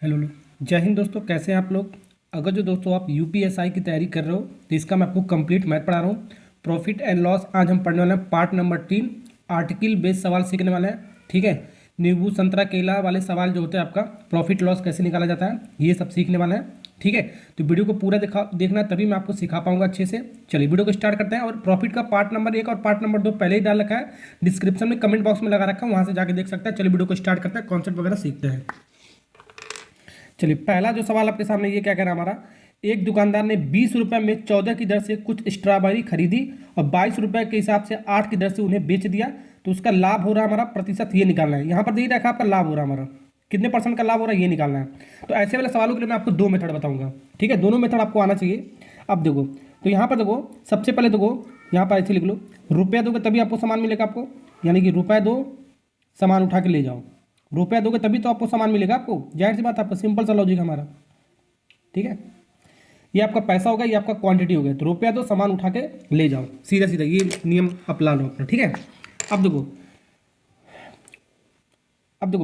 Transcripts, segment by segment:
Hello जय हिंद दोस्तों, कैसे हैं आप लोग। अगर जो दोस्तों आप यूपीएसआई की तैयारी कर रहे हो तो इसका मैं आपको कंप्लीट मैथ पढ़ा रहा हूँ। प्रॉफिट एंड लॉस आज हम पढ़ने वाले हैं, पार्ट नंबर 3। आर्टिकल बेस्ड सवाल सीखने वाले हैं, ठीक है। नींबू संतरा केला वाले सवाल जो होते हैं आपका प्रॉफिट लॉस कैसे निकाला जाता है, ये सब सीखने वाले हैं, ठीक है। तो वीडियो को पूरा देखना, तभी मैं आपको सिखा पाऊंगा अच्छे से। चलिए वीडियो को स्टार्ट करते हैं। और प्रॉफिट का पार्ट नंबर 1 और पार्ट नंबर 2 पहले ही डाल रखा है, डिस्क्रिप्शन में कमेंट बॉक्स में लगा रखा है, वहाँ से जाके देख सकते हैं। चलिए वीडियो को स्टार्ट करते हैं, कॉन्सेप्ट वगैरह सीखते हैं। चलिए पहला जो सवाल आपके सामने ये क्या कह रहा है हमारा, एक दुकानदार ने 20 रुपये में 14 की दर से कुछ स्ट्रॉबेरी खरीदी और 22 रुपये के हिसाब से 8 की दर से उन्हें बेच दिया, तो उसका लाभ हो रहा है हमारा प्रतिशत, ये निकालना है। यहाँ पर दे रखा है आपका लाभ हो रहा है हमारा, कितने परसेंट का लाभ हो रहा है ये निकालना है। तो ऐसे वाले सवालों के लिए मैं आपको दो मेथड बताऊंगा, ठीक है। दोनों मेथड आपको आना चाहिए। अब देखो, तो यहाँ पर देखो, सबसे पहले देखो, यहाँ पर ऐसे लिख लो, रुपया दोगे तभी आपको सामान मिलेगा आपको, यानी कि रुपया दो सामान उठा के ले जाओ। रुपया दोगे तभी तो आपको सामान मिलेगा आपको, जाहिर सी बात है, आपका सिंपल सा लॉजिक हमारा, ठीक है। ये आपका पैसा होगा, ये आपका क्वांटिटी हो गया, तो रुपया दो सामान उठा के ले जाओ, सीधा सीधा ये नियम अपना लो अपना, ठीक है। अब देखो,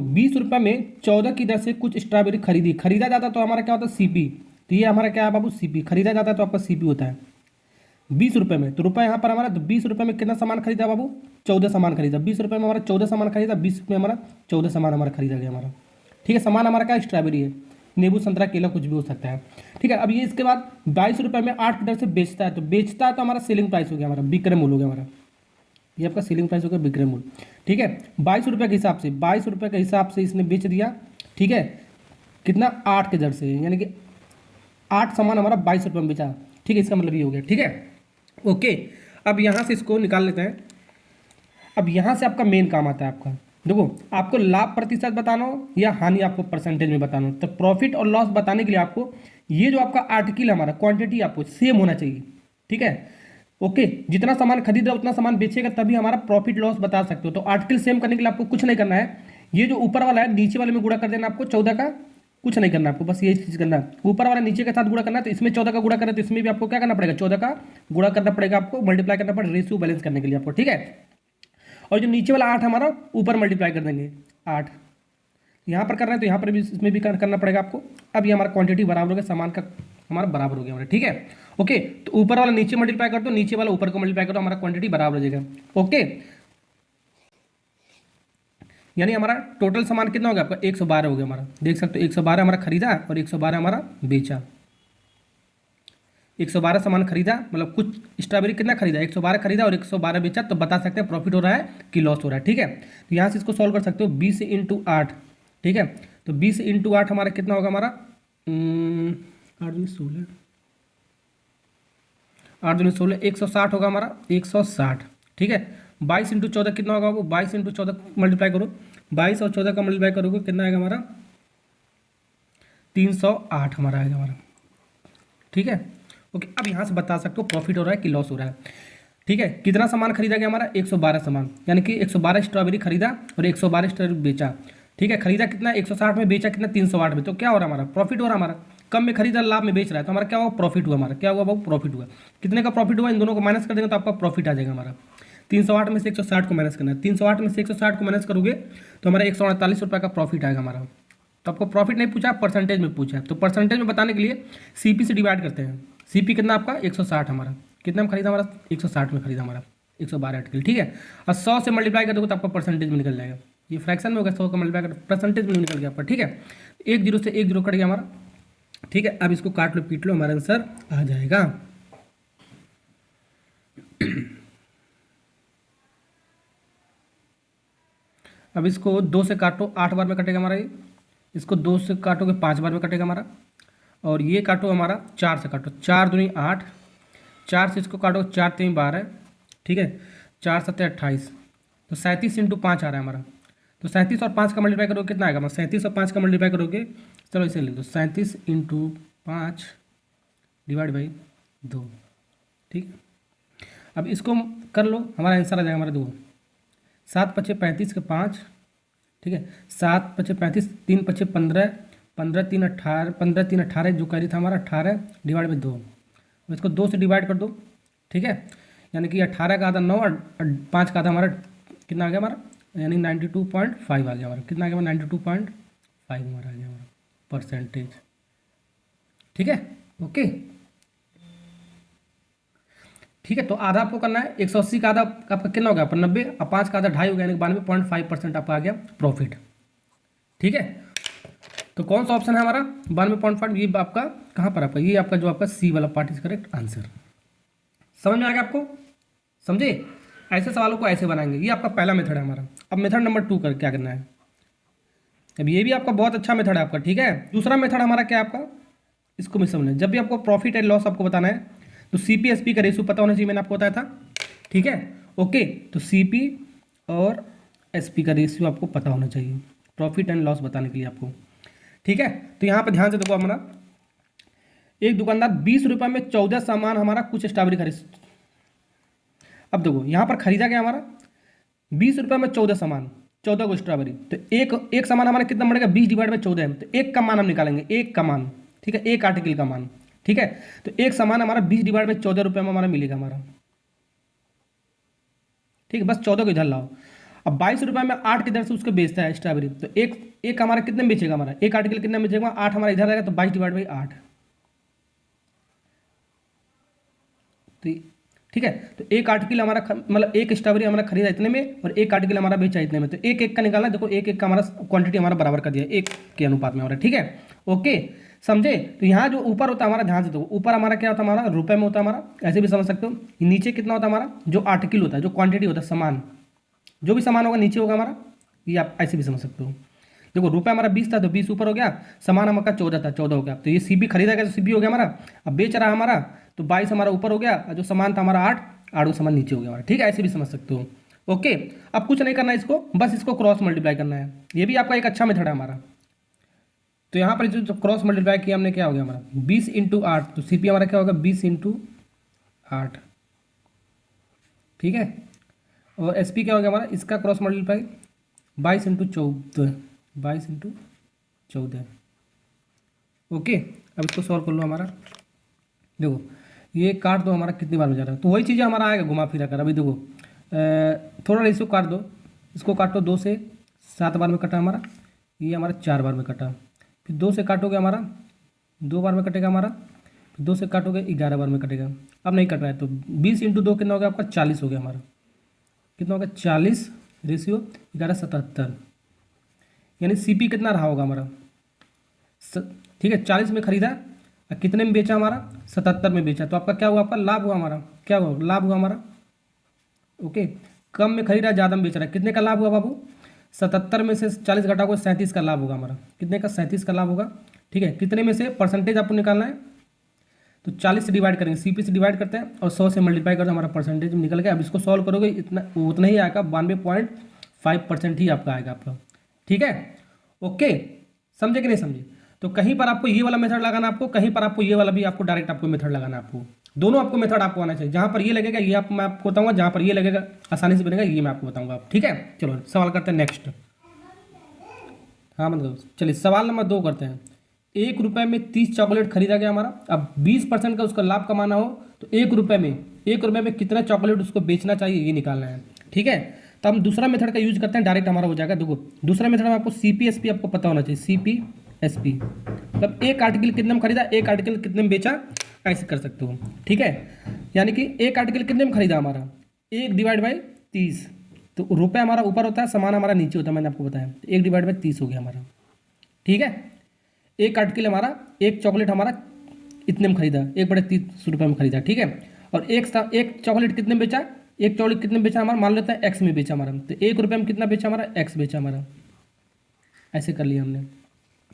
20 रुपये में 14 की दर से कुछ स्ट्रॉबेरी खरीदी, खरीदा जाता तो हमारा क्या होता है सीपी। तो ये हमारा क्या है बाबू, सीपी। खरीदा जाता है तो आपका सीपी होता है 20 रुपये में। तो रुपया यहाँ पर हमारा, तो 20 रुपये में कितना सामान खरीदा बाबू, 14 सामान खरीदा। 20 रुपये में हमारा 14 सामान खरीदा, 20 रुपये में हमारा 14 सामान हमारा खरीदा गया हमारा, ठीक है। सामान हमारा क्या, स्ट्रॉबेरी है, नींबू संतरा केला कुछ भी हो सकता है, ठीक है। अब ये इसके बाद 22 रुपये में 8 की दर से बेचता है, तो बेचता है तो हमारा सेलिंग प्राइस हो गया, हमारा विक्रय मूल्य हो गया हमारा, ये आपका सेलिंग प्राइस हो गया, विक्रय मूल्य, ठीक है। 22 रुपये के हिसाब से, 22 रुपये के हिसाब से इसने बेच दिया, ठीक है। कितना, 8 की दर से, यानी कि 8 सामान हमारा 22 रुपये में बेचा, ठीक है। इसका मतलब ये हो गया, ठीक है, ओके। अब यहाँ से इसको निकाल लेते हैं। अब यहाँ से आपका मेन काम आता है आपका, देखो, आपको लाभ प्रतिशत बताना हो या हानि आपको परसेंटेज में बताना हो, तो प्रॉफिट और लॉस बताने के लिए आपको ये जो आपका आर्टिकल हमारा क्वांटिटी आपको सेम होना चाहिए, ठीक है, ओके। जितना सामान खरीद रहा है उतना सामान बेचेगा, तभी हमारा प्रॉफिट लॉस बता सकते हो। तो आर्टिकल सेम करने के लिए आपको कुछ नहीं करना है, ये जो ऊपर वाला है नीचे वाले में गुणा कर देना आपको 14 का, कुछ नहीं करना आपको, बस ये चीज़ करना है। ऊपर वाला नीचे के साथ गुणा करना है, तो इसमें 14 का गुणा करना है, तो इसमें भी आपको क्या करना पड़ेगा, 14 का गुणा करना पड़ेगा आपको, मल्टीप्लाई करना पड़ेगा रेशियो बैलेंस करने के लिए आपको, ठीक है। और जो नीचे वाला 8 हमारा ऊपर मल्टीप्लाई कर देंगे 8, यहाँ पर कर रहे हैं तो यहाँ पर भी इसमें भी करना पड़ेगा आपको। अब ये हमारा क्वांटिटी बराबर हो गया, सामान का हमारा बराबर हो गया हमारा, ठीक है, ओके। तो ऊपर वाला नीचे मल्टीप्लाई कर दो, नीचे वाला ऊपर को मल्टीप्लाई कर दो, हमारा क्वांटिटी बराबर हो जाएगा, ओके। यानी हमारा टोटल सामान कितना हो गया आपका, 112 हो गया हमारा, देख सकते हो 112 हमारा खरीदा और 112 हमारा बेचा। 112 सामान खरीदा, मतलब कुछ स्ट्रॉबेरी कितना खरीदा, 112 खरीदा और 112 बेचा, तो बता सकते हैं प्रॉफिट हो रहा है कि लॉस हो रहा है, ठीक है। तो यहाँ से इसको सॉल्व कर सकते हो, 20 इंटू 8, ठीक है। तो 20 इंटू 8 हमारा कितना होगा, हमारा 8 दूनी 16, 8 दूनी 16, 160 होगा हमारा, 160, ठीक है। 22 इंटू 14 कितना होगा वो, 22 इंटू 14 मल्टीप्लाई करो, 22 और 14 का मल्टीप्लाई करोगे कितना आएगा हमारा, 308 हमारा आएगा हमारा, ठीक है, ओके। अब यहाँ से बता सकते हो प्रॉफिट हो रहा है कि लॉस हो रहा है, ठीक है। कितना सामान खरीदा गया हमारा, 112 सामान, यानी कि 112 स्ट्रॉबेरी खरीदा और 112 स्ट्रॉबेरी बेचा, ठीक है। खरीदा कितना, 160 में, बेचा कितना, 308 में, तो क्या हो रहा है हमारा, प्रॉफिट हो रहा है हमारा। कम में खरीदा, लाभ में बेच रहा है, तो हमारा क्या हुआ, प्रॉफिट हुआ हमारा, क्या हुआ बाबू, प्रॉफिट हुआ। कितने का प्रॉफिट हुआ, इन दोनों को माइनस कर देंगे तो आपका प्रॉफिट आ जाएगा हमारा। 308 में से 160 को माइनस करना है, 308 में से 160 को माइनस करोगे तो हमारा 148 रुपये का प्रॉफिट आएगा हमारा। तो आपको प्रॉफिट नहीं पूछा, परसेंटेज में पूछा है, तो परसेंटेज में बताने के लिए सीपी से डिवाइड करते हैं। सीपी कितना आपका, 160 हमारा, कितना में खरीदा हमारा, 160 में खरीदा हमारा, 112 आर्टिकल, ठीक है। और 100 से मल्टीप्लाई कर दोगे तो आपका परसेंटेज में निकल जाएगा, ये फ्रैक्शन में होगा, 100 का मल्टीप्लाई कर परसेंटेज में निकल गया आपका, ठीक है। 1 जीरो से 1 जीरो कट गया हमारा, ठीक है। अब इसको काट लो पीट लो, हमारा आंसर आ जाएगा। अब इसको 2 से काटो, 8 बार में कटेगा हमारा ये, इसको 2 से काटोगे 5 बार में कटेगा हमारा, और ये काटो हमारा 4 से काटो, 4 दूनी 8, 4 से इसको काटो, 4 तीन 12, ठीक है, 4 सत्ते 28, तो 37 इंटू 5 आ रहा है हमारा। तो 37 और 5 का मल्टीप्लाई करोगे कितना आएगा हमारा, 37 और 5 का मल्टीप्लाई करोगे, चलो इसे लिख दो, 37 इंटू 5 डिवाइड बाई 2, ठीक है। अब इसको कर लो, हमारा आंसर आ जाएगा हमारा 2, 7 पचे 35 के 5, ठीक है, 7 पचे 35, 3 पचे 15, 15 3 18, 15 3 18 जो कह रही था हमारा 18 डिवाइड बाई 2, इसको 2 से डिवाइड कर दो, ठीक है। यानी कि 18 का आधा 9 और 5 का आधा हमारा कितना आ गया हमारा, यानी 92.5 आ गया हमारा, कितना आ गया हमारा, 92.5 हमारा आ गया हमारा परसेंटेज। ठीक है, ओके। ठीक है, तो आधा आपको करना है। 180 का आधा आपका कितना हो गया, आपका 90, और 5 का आधा 2.5 हो गया, यानी 92.5% आपका आ गया प्रॉफिट। ठीक है, तो कौन सा ऑप्शन है हमारा 92.5, ये आपका कहाँ पर आपका, ये आपका जो आपका सी वाला पार्ट इज करेक्ट आंसर। समझ में आ गया आपको, समझे? ऐसे सवालों को ऐसे बनाएंगे। ये आपका पहला मेथड है हमारा। अब मेथड नंबर 2 कर क्या करना है, अब ये भी आपका बहुत अच्छा मेथड है आपका। ठीक है, दूसरा मेथड हमारा क्या है आपका, इसको भी समझना। जब भी आपको प्रॉफिट एंड लॉस आपको बताना है तो सीपी एसपी का रेशियो पता होना चाहिए, मैंने आपको बताया था। ठीक है, ओके। तो सीपी और एसपी का रेशियो आपको पता होना चाहिए प्रॉफिट एंड लॉस बताने के लिए आपको। ठीक है, तो यहाँ पर ध्यान से देखो हमारा, एक दुकानदार 20 रुपये में 14 सामान हमारा कुछ स्ट्रॉबेरी खरीद। अब देखो यहाँ पर खरीदा गया हमारा 20 रुपये में 14 सामान, 14 को स्ट्रॉबेरी। तो एक सामान हमारा कितना बढ़ेगा, 20 डिवाइड बाई 14 है, तो एक का मान हम निकालेंगे, एक का मान। ठीक है, एक आर्टिकल का मान। ठीक है, तो एक सामान हमारा 20 डिवाइड बाई 14 रुपये में हमारा मिलेगा हमारा। ठीक है, बस 14 को इधर लाओ। अब 22 रुपये में 8 की दर से उसको बेचता है स्ट्रॉबेरी, तो एक हमारा कितने में बेचेगा, हमारा एक आर्टिकल कितने में बेचेगा, 8 हमारा इधर रहेगा, तो 22 डिवाइड बाई 8। तो ठीक है, तो एक आर्टिकल हमारा मतलब एक स्ट्रॉबेरी हमारा खरीदा इतने में और एक आर्टिकल हमारा बेचा इतने में, तो एक एक का निकालना। देखो एक एक का हमारा क्वांटिटी हमारा बराबर कर दिया, एक के अनुपात में हमारा। ठीक है, ओके, समझे? तो यहाँ जो ऊपर होता है हमारा, ध्यान से देखो, ऊपर हमारा क्या होता है, हमारा रुपए में होता है हमारा, ऐसे भी समझ सकते हो। नीचे कितना होता है हमारा, जो आर्टिकल होता है, जो क्वांटिटी होता है, सामान, जो भी सामान होगा नीचे होगा हमारा, ये आप ऐसे भी समझ सकते हो। देखो रुपये हमारा 20 था, तो 20 ऊपर हो गया, सामान हमारा 14 था, 14 हो गया, तो ये सीपी खरीदा गया तो सीपी हो गया हमारा। अब बेच रहा हमारा, तो 22 हमारा ऊपर हो गया, और जो सामान था हमारा 8 को सामान नीचे हो गया हमारा। ठीक है, ऐसे भी समझ सकते हो। ओके, अब कुछ नहीं करना है इसको, बस इसको क्रॉस मल्टीप्लाई करना है। ये भी आपका एक अच्छा मेथड है हमारा। तो यहाँ पर जो क्रॉस मल्टीप्लाई किया हमने, क्या हो गया हमारा 20 × 8, तो सीपी हमारा क्या होगा 20 × 8। ठीक है, और एसपी क्या हो गया हमारा, इसका क्रॉस मल्टीप्लाई 22 × 14, 22 × 14। ओके, अब इसको सॉल्व कर लो हमारा। देखो ये काट दो, हमारा कितनी बार में जा रहा है, तो वही चीज़ें हमारा आएगा घुमा फिरा कर। अभी देखो थोड़ा रेशियो काट दो, इसको काटो, 2 से 7 बार में कटा हमारा, ये हमारा 4 बार में कटा। फिर 2 से काटोगे हमारा 2 बार में कटेगा हमारा, फिर 2 से काटोगे 11 बार में कटेगा। अब नहीं कट रहा है, तो 20 × 2 कितना हो गया आपका, 40 हो गया हमारा। कितना हो गया 40, रेशियो 11 77, यानी सीपी कितना रहा होगा हमारा। ठीक है, 40 में खरीदा और कितने में बेचा हमारा, 77 में बेचा, तो आपका क्या हुआ, आपका लाभ हुआ हमारा। क्या हुआ, लाभ हुआ हमारा। ओके, कम में खरीदा, ज़्यादा में बेच रहा है, कितने का लाभ हुआ बाबू, 77 में से 40 घटा को 37 का लाभ होगा हमारा। कितने का, 37 का लाभ होगा। ठीक है, कितने में से परसेंटेज आपको निकालना है, तो 40 से डिवाइड करेंगे, सीपी से डिवाइड करते हैं और 100 से मल्टीप्लाई करते हैं, हमारा परसेंटेज निकल गया। अब इसको सॉल्व करोगे, इतना उतना ही आएगा, 92.5% ही आपका आएगा आपका। ठीक है, ओके, समझे कि नहीं समझे? तो कहीं पर आपको ये वाला मेथड लगाना, आपको कहीं पर आपको ये वाला भी आपको डायरेक्ट आपको मेथड लगाना है। आपको दोनों आपको मेथड आपको आना चाहिए। जहाँ पर ये लगेगा ये मैं आपको बताऊंगा, जहाँ पर ये लगेगा आसानी से बनेगा ये मैं आपको बताऊंगा। ठीक है, चलो सवाल करते हैं नेक्स्ट। हाँ मतलब चलिए सवाल नंबर 2 करते हैं। 1 रुपये में 30 चॉकलेट खरीदा गया हमारा। अब 20% का उसका लाभ कमाना हो तो 1 रुपये में कितना चॉकलेट उसको बेचना चाहिए, ये निकालना है। ठीक है, तो हम दूसरा मेथड का यूज करते हैं, डायरेक्ट हमारा हो जाएगा। देखो दूसरा मेथड में आपको CP/SP आपको पता होना चाहिए। CP/SP मतलब एक आर्टिकल कितने में खरीदा, एक आर्टिकल कितने में बेचा, ऐसे कर सकते हो। ठीक है, यानी कि एक आर्टिकल कितने में खरीदा हमारा, 1 डिवाइड बाई 30, तो रुपये हमारा ऊपर होता है, सामान हमारा नीचे होता है, मैंने आपको बताया। 1 डिवाइड बाई 30 हो गया हमारा। ठीक है, एक आर्टिकल हमारा, एक चॉकलेट हमारा इतने में खरीदा, 1/30 रुपये में खरीदा। ठीक है, और एक चॉकलेट कितने में बेचा, एक चॉकलेट कितने में बेचा हमारा, मान लेते हैं X में बेचा हमारा, तो 1 रुपये में कितना बेचा हमारा, X बेचा हमारा। ऐसे कर लिया हमने।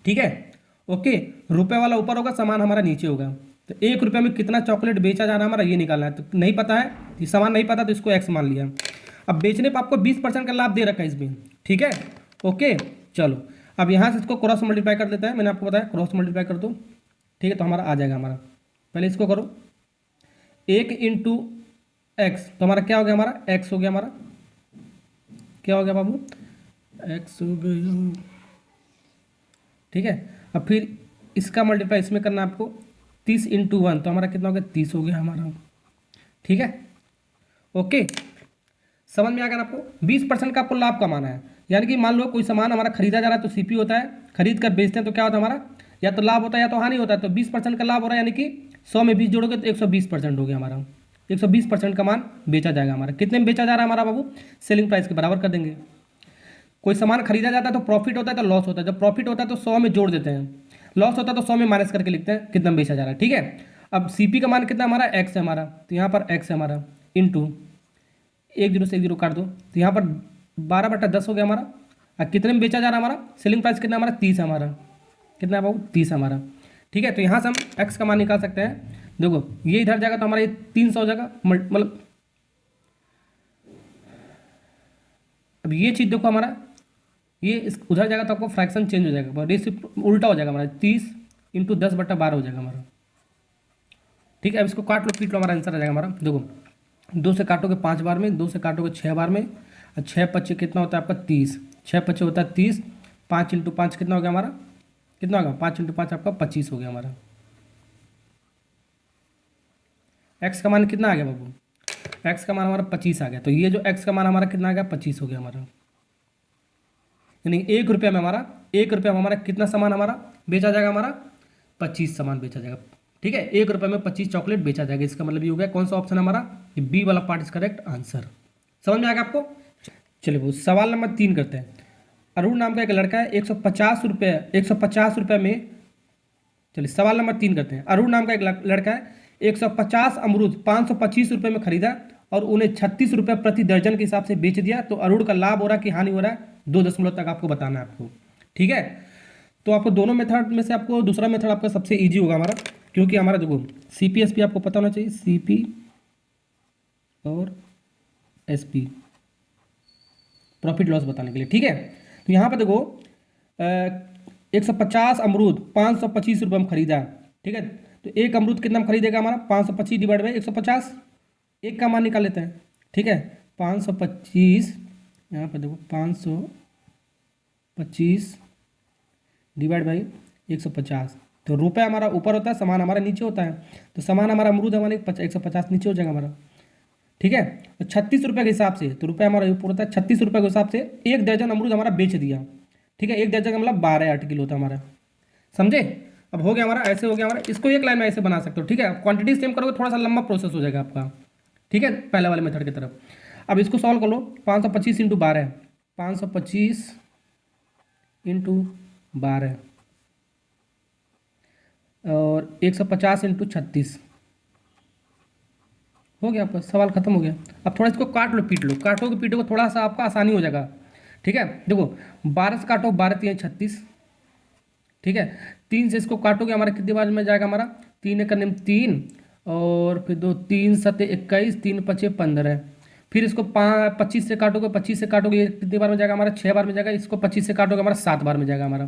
ठीक है, ओके, रुपये वाला ऊपर होगा, सामान हमारा नीचे होगा, तो 1 रुपये में कितना चॉकलेट बेचा जा रहा है हमारा, ये निकालना है। तो नहीं पता है, ये सामान नहीं पता, तो इसको X मान लिया। अब बेचने पर आपको 20% का लाभ दे रखा है इसमें। ठीक है, ओके, चलो अब यहाँ से इसको क्रॉस मल्टीप्लाई कर देता है, मैंने आपको बताया क्रॉस मल्टीप्लाई कर दो। ठीक है, तो हमारा आ जाएगा हमारा, पहले इसको करो 1 × X, तो हमारा क्या हो गया, हमारा X हो गया, हमारा क्या हो गया बाबू, X हो गया। ठीक है, अब फिर इसका मल्टीप्लाई इसमें करना आपको 30 × 1, तो हमारा कितना हो गया, 30 हो गया हमारा। ठीक है, ओके, समझ में आ गया आपको। 20% का आपको लाभ कमाना है, यानी कि मान लो कोई सामान हमारा खरीदा जा रहा है तो CP होता है, खरीद कर बेचते हैं तो क्या होता है हमारा या तो लाभ होता है या तो हानि होता है। तो 20% का लाभ हो रहा है, यानी कि 100 में 20 जोड़ोगे तो 120% हो गया हमारा। 120% का मान बेचा जाएगा हमारा। कितने में बेचा जा रहा है हमारा बाबू? सेलिंग प्राइस के बराबर कर देंगे। कोई सामान खरीदा जाता है तो प्रॉफिट होता है तो लॉस होता है। जब प्रॉफिट होता है तो 100 में जोड़ देते हैं, लॉस होता है तो 100 में माइनस करके लिखते हैं कितना में बेचा जा रहा है। ठीक है, अब सीपी का मान कितना हमारा? एक्स है हमारा, तो यहाँ पर एक्स है हमारा, इंटू 1 0 से 1 0 काट दो, तो यहाँ पर 12/10 हो गया हमारा। और कितने में बेचा जा रहा है हमारा? सेलिंग प्राइस कितना हमारा? 30 है हमारा। कितना है बाबू? 30 है हमारा। ठीक है, तो यहाँ से हम एक्स का मान निकाल सकते हैं। देखो ये इधर जाएगा तो हमारा ये 300 हो जाएगा, मतलब अब ये चीज़ देखो हमारा, ये इस उधर जाएगा तो आपको फ्रैक्शन चेंज हो जाएगा, रेशियो उल्टा हो जाएगा हमारा। 30 × 10/12 हो जाएगा हमारा। ठीक है, अब इसको काट लो पीट लो, हमारा आंसर आ जाएगा हमारा। देखो 2 से काटोगे 5 बार में, 2 से काटोगे 6 बार में, और 6 × 5 कितना होता है आपका? 30। 6 × 5 होता है 30। 5 × 5 कितना हो गया हमारा? कितना होगा? 5 × 5 आपका 25 हो गया हमारा। एक्स का मान कितना आ गया बाबू? एक्स का मान हमारा 25 आ गया। तो ये जो एक्स का मान हमारा कितना आ गया? 25 हो गया हमारा। यानी 1 रुपया में हमारा, 1 रुपया में हमारा कितना सामान हमारा बेचा जाएगा? हमारा 25 सामान बेचा जाएगा। ठीक है, 1 रुपये में 25 चॉकलेट बेचा जाएगा। इसका मतलब ये हो गया कौन सा ऑप्शन है हमारा? ये बी वाला पार्ट इज करेक्ट आंसर। समझ में आएगा आपको? चलिए वो सवाल नंबर 3 करते हैं। अरुण नाम का एक लड़का है 150 रुपये में, चलिए सवाल नंबर 3 करते हैं। अरुण नाम का एक लड़का है 150 अमरूद 525 रुपये में खरीदा और उन्हें 36 रुपये प्रति दर्जन के हिसाब से बेच दिया। तो अरुण का लाभ हो रहा है कि हानि हो रहा है? 2 दशमलव तक आपको बताना है आपको। ठीक है, तो आपको दोनों मेथड में से आपको दूसरा मेथड आपका सबसे ईजी होगा हमारा, क्योंकि हमारा देखो CP/SP आपको पता होना चाहिए, CP और SP प्रॉफिट लॉस बताने के लिए। ठीक है, तो यहाँ पर देखो 150 अमरूद 525 रुपये में खरीदा। ठीक है, तो एक अमरूद कितना में खरीदेगा हमारा? 525 डिवाइड बाई 150, एक का मान निकाल लेते हैं। ठीक है, 525, यहाँ पर देखो 525 डिवाइड बाई 150, तो रुपये हमारा ऊपर होता है, सामान हमारा नीचे होता है। तो सामान हमारा अमरूद हमारे 150 नीचे हो जाएगा हमारा। ठीक है, तो 36 रुपये के हिसाब से, तो रुपये हमारा ऊपर होता है 36 रुपये के हिसाब से 1 दर्जन अमरूद हमारा बेच दिया। ठीक है, 1 दर्जन का मतलब 12 आर्टिकल होता है हमारा। समझे? अब हो गया हमारा, ऐसे हो गया हमारा। इसको एक लाइन में ऐसे बना सकते हो। ठीक है, क्वांटिटी सेम करोगे थोड़ा सा लंबा प्रोसेस हो जाएगा आपका। ठीक है, पहले वाले मेथड की तरफ। अब इसको सॉल्व कर लो। 525 × 12, 525 × 12 और 150 × 36 हो गया आपका सवाल खत्म हो गया। अब थोड़ा इसको काट लो पीट लो, काटोगे पीटोगे थोड़ा सा आपका आसानी हो जाएगा। ठीक है, देखो 12 से काटो, 12 × 3 = 36। ठीक है, 3 से इसको काटोगे हमारा कितनी बार में जाएगा हमारा? 3 × 3 और फिर 2 3 7 21, 3 5 15। फिर इसको 25 से काटोगे, 25 से काटोगे, ये कितनी बार में जाएगा हमारा? 6 बार में जाएगा। इसको 25 से काटोगे हमारा 7 बार में जाएगा हमारा।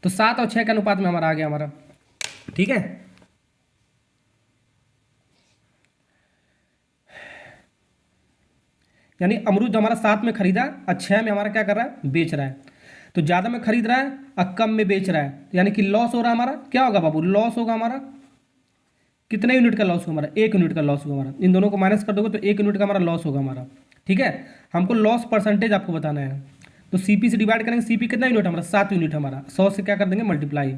तो 7 और 6 के अनुपात में हमारा आ गया हमारा। ठीक है, यानी अमरूद हमारा 7 में खरीदा और 6 में हमारा क्या कर रहा है? बेच रहा है। तो ज़्यादा में खरीद रहा है और कम में बेच रहा है, यानी कि लॉस हो रहा है हमारा। क्या होगा बाबू? लॉस होगा हमारा। कितने यूनिट का लॉस होगा हमारा? 1 यूनिट का लॉस होगा हमारा। इन दोनों को माइनस कर दोगे तो 1 यूनिट का हमारा लॉस होगा हमारा। ठीक है, हमको लॉस परसेंटेज आपको बताना है। तो CP से डिवाइड करेंगे। CP कितना यूनिट हमारा? 7 यूनिट हमारा। 100 से क्या कर देंगे? मल्टीप्लाई।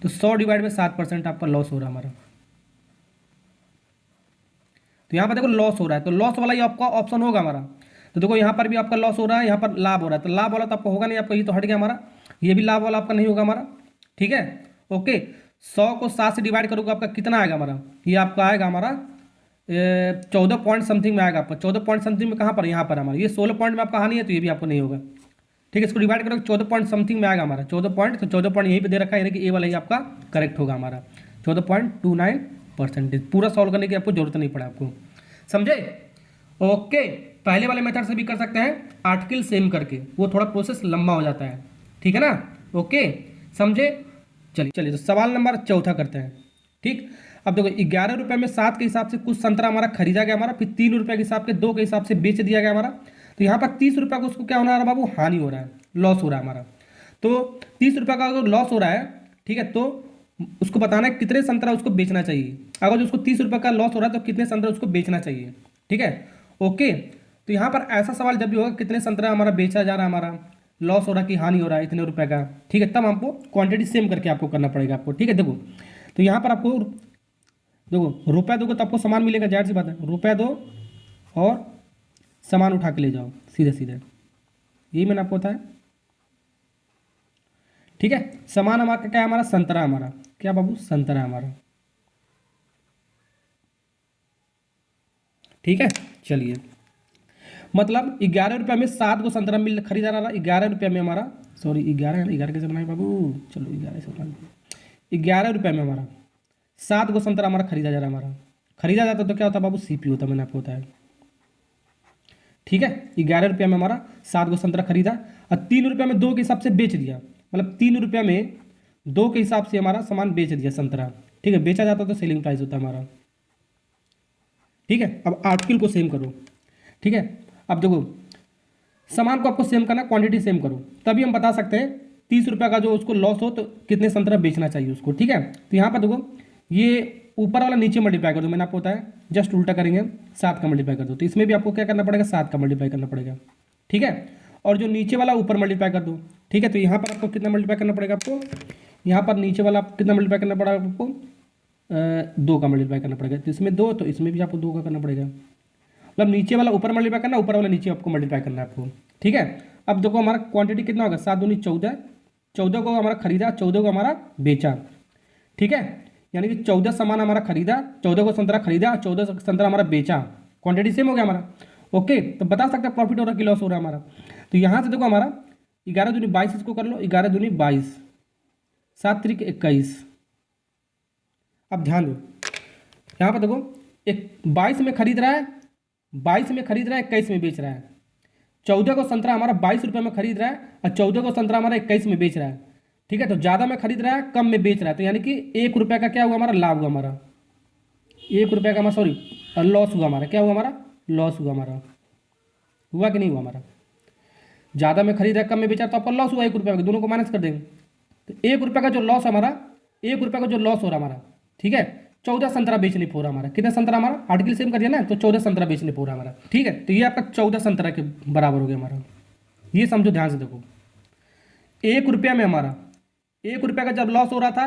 तो 100 डिवाइड में 7% आपका लॉस हो रहा है हमारा। तो यहाँ पर देखो लॉस हो रहा है, तो लॉस वाला ही आपका ऑप्शन होगा हमारा। तो देखो यहाँ पर भी आपका लॉस हो रहा है, यहाँ पर लाभ हो रहा है। तो लाभ वाला तो आपको होगा नहीं, आपका ये तो हट गया हमारा। ये भी लाभ वाला आपका नहीं होगा हमारा। ठीक है, ओके। 100 को 7 से डिवाइड करोगे आपका कितना आएगा हमारा? ये आपका आएगा हमारा 14 पॉइंट समथिंग में आएगा आपका। 14 पॉइंट समथिंग में कहाँ पर? यहाँ पर हमारा। ये 16 पॉइंट में आपका हानि है, तो ये भी आपको नहीं होगा। ठीक है, इसको डिवाइड करोगे 14 पॉइंट समथिंग में आएगा हमारा। 14 पॉइंट, तो 14 पॉइंट यहीं पे दे रखा है, यानी कि ए वाला ही आपका करेक्ट होगा हमारा। 14.29%। पूरा सॉल्व करने की आपको जरूरत नहीं पड़ा आपको। समझे? ओके, पहले वाले मेथड से भी कर सकते हैं आर्टिकल सेम करके, वो थोड़ा प्रोसेस लंबा हो जाता है। ठीक है ना? ओके, समझे? चलिए तो सवाल नंबर 4 करते हैं। ठीक, अब देखो 11 रुपये में 7 के हिसाब से कुछ संतरा हमारा खरीदा गया हमारा, फिर 3 रुपये के हिसाब से 2 के हिसाब से बेच दिया गया हमारा। तो यहाँ पर 30 रुपये को उसको क्या होना है बाबू? हानि हो रहा है, लॉस हो रहा है हमारा। तो 30 रुपये का अगर लॉस हो रहा है, ठीक है, तो उसको बताना है कितने संतरा उसको बेचना चाहिए। अगर जो उसको 30 रुपये का लॉस हो रहा है तो कितने संतरा उसको बेचना चाहिए। ठीक है, ओके। तो यहाँ पर ऐसा सवाल जब भी होगा कितने संतरा हमारा बेचा जा रहा है हमारा, लॉस हो रहा है कि हानि हो रहा है इतने रुपए का, ठीक है, तब हमको क्वांटिटी सेम करके आपको करना पड़ेगा आपको, ठीक है। देखो तो यहाँ पर आपको देखो रुपया दोगे तो आपको सामान मिलेगा, जाहिर सी बात है, रुपया दो और सामान उठा के ले जाओ सीधे सीधे, यही मैंने आपको बताया, ठीक है। सामान हमारा क्या है, हमारा संतरा, हमारा क्या बाबू, संतरा हमारा, ठीक है। चलिए मतलब 11 रुपये में 7 को संतरा मिल खरीदा रहा, 11 रुपये में हमारा, सॉरी 11 11 कैसे बनाए बाबू, चलो 11 से बना, 11 रुपये में हमारा 7 को संतरा हमारा खरीदा जा रहा है, हमारा खरीदा जाता तो क्या होता बाबू, सीपी होता, मैंने आपको बताया, ठीक है। 11 रुपये में हमारा 7 को संतरा खरीदा और 3 रुपये में 2 के हिसाब से बेच दिया, मतलब 3 रुपये में 2 के हिसाब से हमारा सामान बेच दिया संतरा, ठीक है। बेचा जाता तो सेलिंग प्राइस होता हमारा, ठीक है। अब आर्टिकल को सेम करो, ठीक है। अब देखो सामान को आपको सेम करना, क्वांटिटी सेम करो, तभी हम बता सकते हैं 30 रुपये का जो उसको लॉस हो तो कितने संतरा बेचना चाहिए उसको, ठीक है। तो यहाँ पर देखो ये ऊपर वाला नीचे मल्टीप्लाई कर दो, मैंने आपको बताया जस्ट उल्टा करेंगे, 7 का मल्टीप्लाई कर दो, तो इसमें भी आपको क्या करना पड़ेगा, 7 का मल्टीप्लाई करना पड़ेगा, ठीक है। और जो नीचे वाला ऊपर मल्टीप्लाई कर दो, ठीक है। तो यहाँ पर आपको कितना मल्टीप्लाई करना पड़ेगा, आपको यहाँ पर नीचे वाला कितना मल्टीप्लाई करना पड़ेगा आपको, 2 का मल्टीप्लाई करना पड़ेगा, तो इसमें 2 तो इसमें भी आपको 2 का करना पड़ेगा, मतलब नीचे वाला ऊपर मल्टीप्लाई करना, ऊपर वाला नीचे आपको मल्टीप्लाई करना है आपको, ठीक है। अब देखो हमारा क्वांटिटी कितना होगा, 7 दूनी 14, 14 को हमारा खरीदा, 14 को हमारा बेचा, ठीक है। यानी कि 14 सामान हमारा खरीदा, 14 को संतरा खरीदा, 14 संतरा हमारा बेचा, क्वांटिटी सेम हो गया हमारा, ओके। तो बता सकते हैं प्रॉफिट हो रहा है कि लॉस हो रहा है हमारा। तो यहाँ से देखो हमारा 11 दूनी 22, इसको कर लो 11 दूनी 22, 7 त्रिक 21। अब ध्यान दो यहाँ पर देखो, एक 22 में खरीद रहा है, 22 में खरीद रहा है, 21 में बेच रहा है। 14 को संतरा हमारा 22 रुपये में खरीद रहा है और 14 को संतरा हमारा 21 में बेच रहा है, ठीक है। तो ज़्यादा में खरीद रहा है, कम में बेच रहा है, तो यानी कि 1 रुपये का क्या हुआ हमारा, लाभ हुआ हमारा, 1 रुपये का हमारा, सॉरी लॉस हुआ हमारा, क्या हुआ हमारा, लॉस हुआ हमारा, हुआ कि नहीं हुआ हमारा। ज़्यादा में खरीद रहा है, कम में बेचा तो आपका लॉस हुआ 1 रुपये का, दोनों को माइनस कर देंगे, तो 1 रुपये का जो लॉस हमारा, 1 रुपये का जो लॉस हो रहा हमारा, ठीक है। 14 संतरा बेचने पूरा हमारा, कितना संतरा हमारा, आर्टिकल सेम कर दिया ना, तो 14 संतरा बेचने पूरा हमारा, ठीक है। तो ये आपका 14 संतरा के बराबर हो गया हमारा, ये समझो ध्यान से देखो। 1 रुपया में हमारा 1 रुपये का जब लॉस हो रहा था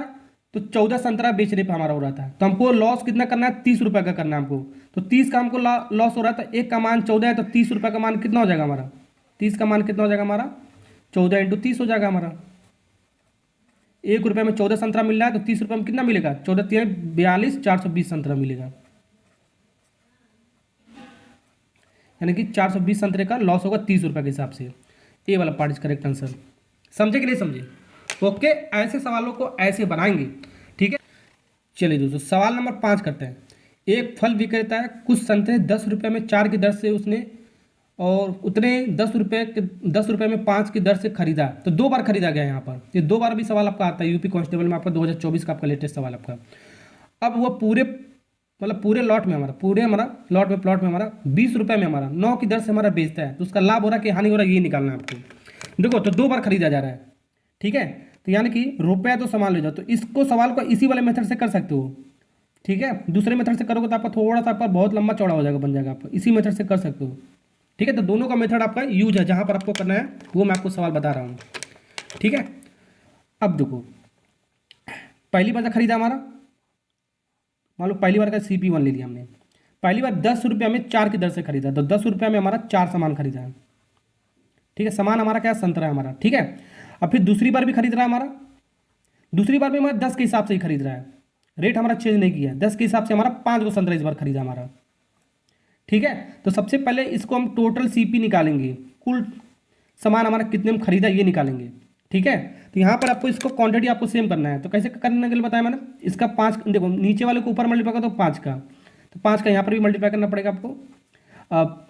तो 14 संतरा बेचने पर हमारा हो रहा था, तो हमको लॉस कितना करना है, 30 रुपये का करना है हमको। तो 30 का हमको लॉस हो रहा था, 1 का मान 14 है, तो 30 रुपये का मान कितना हो जाएगा हमारा, 30 का मान कितना हो जाएगा हमारा, 14 × 30 हो जाएगा हमारा। 1 रुपये में 14 संतरा मिल रहा है, तो 30 रुपये में कितना मिलेगा, 14 3 42, 420 संतरा मिलेगा, यानी कि 420 संतरे का लॉस होगा 30 रुपये के हिसाब से। ये वाला पार्ट इज करेक्ट आंसर, समझे कि नहीं समझे, ओके। ऐसे सवालों को ऐसे बनाएंगे, ठीक है। चलिए दोस्तों सवाल नंबर 5 करते हैं। एक फल विक्रेता है, कुछ संतरे 10 रुपये में 4 की दर से उसने और उतने 10 रुपये में 5 की दर से खरीदा, तो 2 बार खरीदा गया यहाँ पर, ये 2 बार भी सवाल आपका आता है यूपी कांस्टेबल में, आपका 2024 का आपका लेटेस्ट सवाल आपका। अब वो पूरे मतलब पूरे लॉट में हमारा, पूरे हमारा लॉट में प्लॉट में हमारा 20 रुपये में हमारा 9 की दर से हमारा बेचता है, तो उसका लाभ हो रहा है कि हानि हो रहा है, ये निकालना है आपको। देखो तो 2 बार खरीदा जा रहा है, ठीक है। तो यानी कि रुपया तो सामान ले जाओ, तो इसको सवाल को इसी वाले मेथड से कर सकते हो, ठीक है। दूसरे मेथड से करोगे तो आपका थोड़ा सा आपका बहुत लंबा चौड़ा हो जाएगा, बन जाएगा आपका, इसी मेथड से कर सकते हो, ठीक है। तो दोनों का मेथड आपका यूज है, जहां पर आपको करना है वो मैं आपको सवाल बता रहा हूँ, ठीक है। अब देखो पहली बार खरीदा हमारा, मान लो पहली बार का CP1 ले लिया हमने, पहली बार 10 रुपये में 4 की दर से खरीदा, तो 10 रुपये में हमारा 4 सामान खरीदा है, ठीक है। सामान हमारा क्या है, संतरा है हमारा, ठीक है। अब फिर दूसरी बार भी खरीद रहा है हमारा, दूसरी बार भी हमारा 10 के हिसाब से ही खरीद रहा है, रेट हमारा चेंज नहीं किया है, 10 के हिसाब से हमारा 5 को संतरा इस बार खरीदा हमारा, ठीक है। तो सबसे पहले इसको हम टोटल CP निकालेंगे, कुल सामान हमारा कितने में खरीदा ये निकालेंगे, ठीक है। तो यहाँ पर आपको इसको क्वांटिटी आपको सेम करना है, तो कैसे करने के लिए बताया मैंने, इसका 5 देखो नीचे वाले को ऊपर मल्टीप्लाई करो तो 5 का, तो 5 का यहाँ पर भी मल्टीप्लाई करना पड़ेगा आपको। अब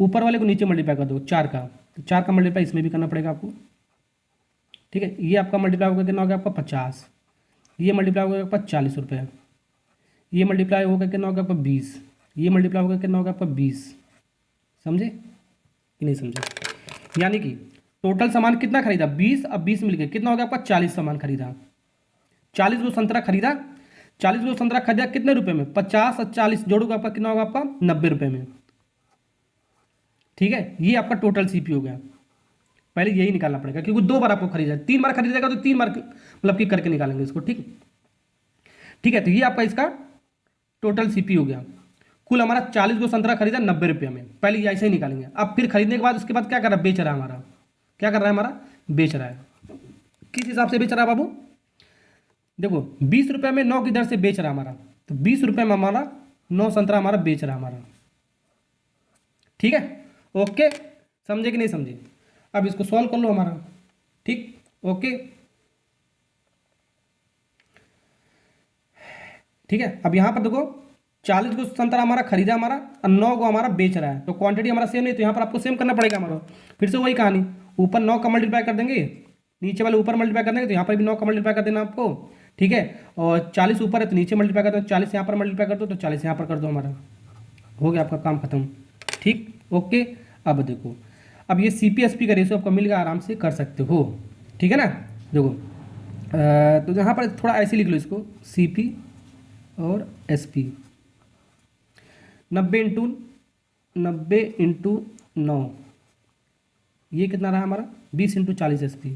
ऊपर वाले को नीचे मल्टीप्लाई कर दो 4 का, तो 4 का मल्टीप्लाई इसमें भी करना पड़ेगा आपको, ठीक है। ये आपका मल्टीप्लाई होकर कितना हो गया आपका 50, ये मल्टीप्लाई होगा आपका 40 रुपये, ये मल्टीप्लाई होकर कितना होगा आपका 20, ये मल्टीप्लाई होकर कितना होगा आपका 20, समझे कि नहीं समझे। यानी कि टोटल सामान कितना खरीदा 20, अब 20 मिल गए, कितना हो गया आपका 40 सामान खरीदा, 40 वो संतरा खरीदा, 40 वो संतरा खरीदा कितने रुपए में, 50 और 40 जोड़ोगे आपका कितना होगा आपका 90 रुपये में, ठीक है। ये आपका टोटल CP हो गया पहले यही निकालना पड़ेगा, क्योंकि 2 बार आपको खरीदा, 3 बार खरीदेगा तो 3 बार मतलब कि करके निकालेंगे इसको। ठीक ठीक है, तो ये आपका इसका टोटल सीपी हो गया। कुल हमारा 40 को संतरा खरीदा 90 रुपये में, पहले ये ऐसे ही निकालेंगे। अब फिर खरीदने के बाद उसके बाद क्या कर रहा है, बेच रहा है हमारा, क्या कर रहा है हमारा, बेच रहा है। किस हिसाब से बेच रहा है बाबू, देखो 20 रुपये में 9 की दर से बेच रहा है हमारा, तो 20 रुपये में हमारा 9 संतरा हमारा बेच रहा है हमारा। ठीक है, ओके, समझे कि नहीं समझे। अब इसको सॉल्व कर लो हमारा। ठीक, ओके, ठीक है। अब यहाँ पर देखो 40 को संतरा हमारा खरीदा हमारा और 9 को हमारा बेच रहा है, तो क्वांटिटी हमारा सेम नहीं, तो यहाँ पर आपको सेम करना पड़ेगा हमारा। फिर से वही कहानी, ऊपर 9 का मल्टीप्लाई कर देंगे, नीचे वाले ऊपर मल्टीप्लाई कर देंगे, तो यहाँ पर भी 9 का मल्टीप्लाई कर देना आपको। ठीक है, और 40 ऊपर है तो नीचे मल्टीप्लाई कर दो, 40 यहाँ पर मल्टीप्लाई कर दो तो 40 यहाँ पर कर दो, हमारा हो गया आपका काम खत्म। ठीक, ओके। अब देखो, अब ये CP/SP का रेशियो आपको मिल गया, आराम से कर सकते हो। ठीक है ना, देखो तो यहाँ पर थोड़ा ऐसे लिख लो इसको, CP और SP 90 इंटू 9, ये कितना रहा हमारा 20 इंटू 40 SP।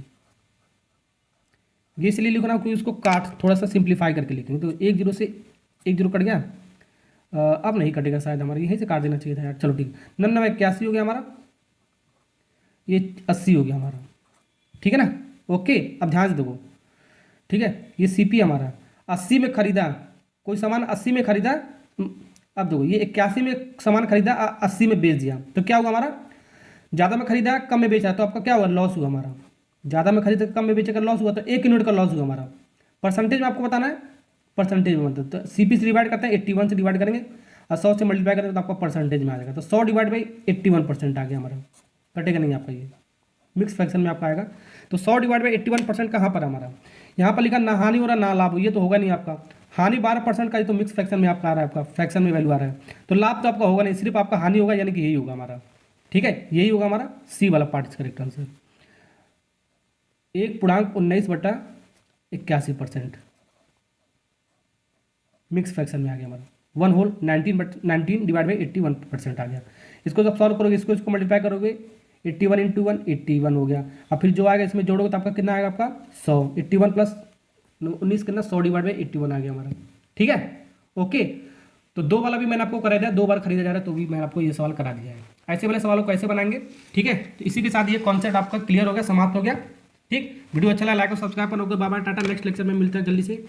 ये इसलिए लिखो ना क्योंकि उसको काट थोड़ा सा सिंप्लीफाई करके लिखेंगे, तो 1 0 से 1 0 कट गया, अब नहीं कटेगा शायद, हमारा यहीं से काट देना चाहिए था यार। चलो ठीक, 99 81 हो गया हमारा, ये 80 हो गया हमारा। ठीक है ना, ओके। अब ध्यान से देखो, ठीक है, ये CP हमारा 80 में खरीदा, कोई सामान 80 में खरीदा, अब देखो ये 81 में सामान खरीदा 80 में बेच दिया, तो क्या हुआ हमारा, ज़्यादा में खरीदा कम में बेचा, तो आपका क्या हुआ, लॉस हुआ हमारा। ज़्यादा में खरीदा कम में बेचकर लॉस हुआ, तो 1 यूनिट का लॉस हुआ हमारा। परसेंटेज में आपको बताना है, परसेंटेज में मतलब, तो CP से डिवाइड करते हैं, 81 से डिवाइड करेंगे और 100 से मल्टीप्लाई करेंगे तो आपका परसेंटेज में आ जाएगा, तो 100 डिवाइड बाई 81% आ गया हमारा। कटेगा नहीं आपका, ये मिक्स फ्रैक्शन में आपका आएगा। तो 100 डिवाइड बाई 81% कहाँ पर हमारा, यहाँ पर लिखा ना हानि हो रहा ना लाभ हो, ये तो होगा नहीं आपका। हानि 12% का, ये तो मिक्स फ्रैक्शन में आपका आ रहा है, आपका फ्रैक्शन में वैल्यू आ रहा है, तो लाभ तो आपका होगा नहीं, सिर्फ आपका हानि होगा, यानी कि यही होगा हमारा। ठीक है, यही होगा हमारा C वाला पार्ट इसका करेक्ट आंसर, 1.19/81% मिक्स फ्रैक्शन में आ गया हमारा। 1 होल 19 डिवाइड बाई 81% आ गया। इसको जब सॉल्व करोगे, इसको मल्टीप्लाई करोगे, 81 इंटू 1 81 हो गया। अब फिर जो आएगा इसमें जोड़ोगे तो आपका कितना आएगा, आपका 100, 81 प्लस 19 कितना, 100 डिवाइड बाई 81 आ गया हमारा। ठीक है, ओके। तो 2 वाला भी मैंने आपको करा दिया, 2 बार खरीदा जा रहा है तो भी मैंने आपको ये सवाल करा दिया है। ऐसे वाले सवालों को कैसे बनाएंगे, ठीक है। तो इसी के साथ ये कॉन्सेप्ट आपका क्लियर हो गया, समाप्त हो गया। ठीक, वीडियो अच्छा लगा लाइक और सब्सक्राइब करोगे। Bye bye, tata, next lecture में मिलते हैं जल्दी से।